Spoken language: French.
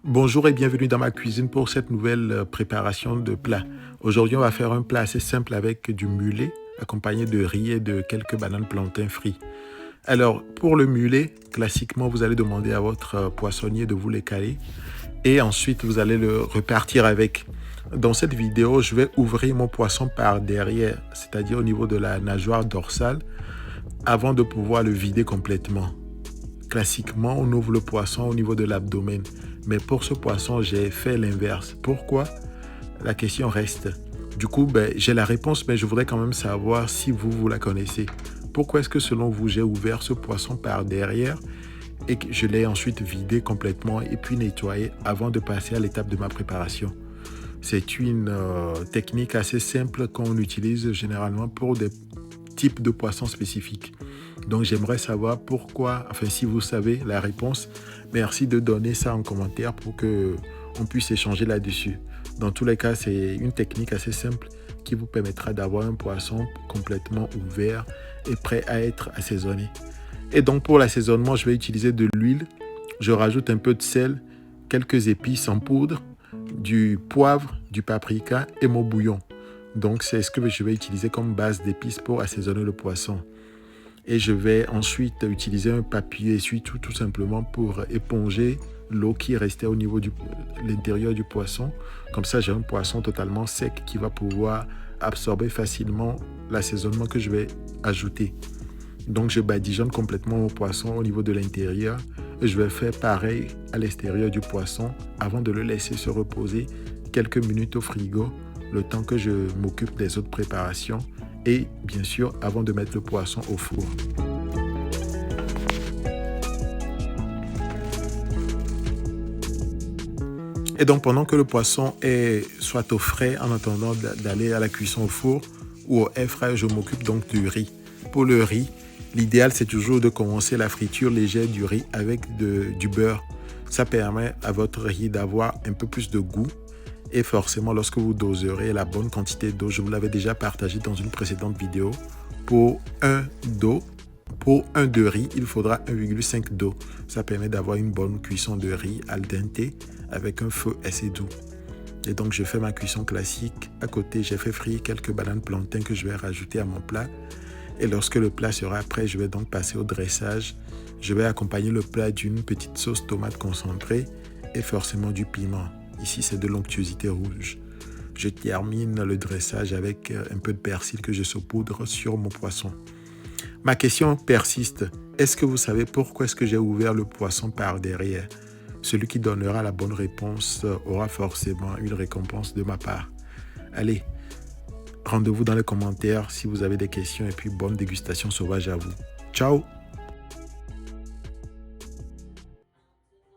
Bonjour et bienvenue dans ma cuisine pour cette nouvelle préparation de plat. Aujourd'hui, on va faire un plat assez simple avec du mulet accompagné de riz et de quelques bananes plantains frits. Alors, pour le mulet, classiquement, vous allez demander à votre poissonnier de vous les caler et ensuite, vous allez le repartir avec. Dans cette vidéo, je vais ouvrir mon poisson par derrière, c'est-à-dire au niveau de la nageoire dorsale, avant de pouvoir le vider complètement. Classiquement, on ouvre le poisson au niveau de l'abdomen. Mais pour ce poisson, j'ai fait l'inverse. Pourquoi? La question reste. Du coup, j'ai la réponse, mais je voudrais quand même savoir si vous la connaissez. Pourquoi est-ce que selon vous, j'ai ouvert ce poisson par derrière et que je l'ai ensuite vidé complètement et puis nettoyé avant de passer à l'étape de ma préparation? C'est une technique assez simple qu'on utilise généralement pour des types de poissons spécifiques. Donc j'aimerais savoir pourquoi, enfin si vous savez la réponse, merci de donner ça en commentaire pour que on puisse échanger là-dessus. Dans tous les cas, c'est une technique assez simple qui vous permettra d'avoir un poisson complètement ouvert et prêt à être assaisonné. Et donc pour l'assaisonnement, je vais utiliser de l'huile, je rajoute un peu de sel, quelques épices en poudre, du poivre, du paprika et mon bouillon. Donc c'est ce que je vais utiliser comme base d'épices pour assaisonner le poisson. Et je vais ensuite utiliser un papier essuie-tout tout simplement pour éponger l'eau qui restait au niveau de l'intérieur du poisson. Comme ça, j'ai un poisson totalement sec qui va pouvoir absorber facilement l'assaisonnement que je vais ajouter. Donc, je badigeonne complètement mon poisson au niveau de l'intérieur et je vais faire pareil à l'extérieur du poisson avant de le laisser se reposer quelques minutes au frigo, le temps que je m'occupe des autres préparations et bien sûr avant de mettre le poisson au four. Et donc pendant que le poisson est soit au frais en attendant d'aller à la cuisson au four ou au air fryer, je m'occupe donc du riz. Pour le riz, l'idéal c'est toujours de commencer la friture légère du riz avec du beurre. Ça permet à votre riz d'avoir un peu plus de goût. Et forcément, lorsque vous doserez la bonne quantité d'eau, je vous l'avais déjà partagé dans une précédente vidéo, pour 1 de riz, il faudra 1,5 d'eau. Ça permet d'avoir une bonne cuisson de riz al dente avec un feu assez doux. Et donc, je fais ma cuisson classique. À côté, j'ai fait frire quelques bananes plantains que je vais rajouter à mon plat. Et lorsque le plat sera prêt, je vais donc passer au dressage. Je vais accompagner le plat d'une petite sauce tomate concentrée et forcément du piment. Ici, c'est de l'onctuosité rouge. Je termine le dressage avec un peu de persil que je saupoudre sur mon poisson. Ma question persiste. Est-ce que vous savez pourquoi est-ce que j'ai ouvert le poisson par derrière? Celui qui donnera la bonne réponse aura forcément une récompense de ma part. Allez, rendez-vous dans les commentaires si vous avez des questions et puis bonne dégustation sauvage à vous. Ciao!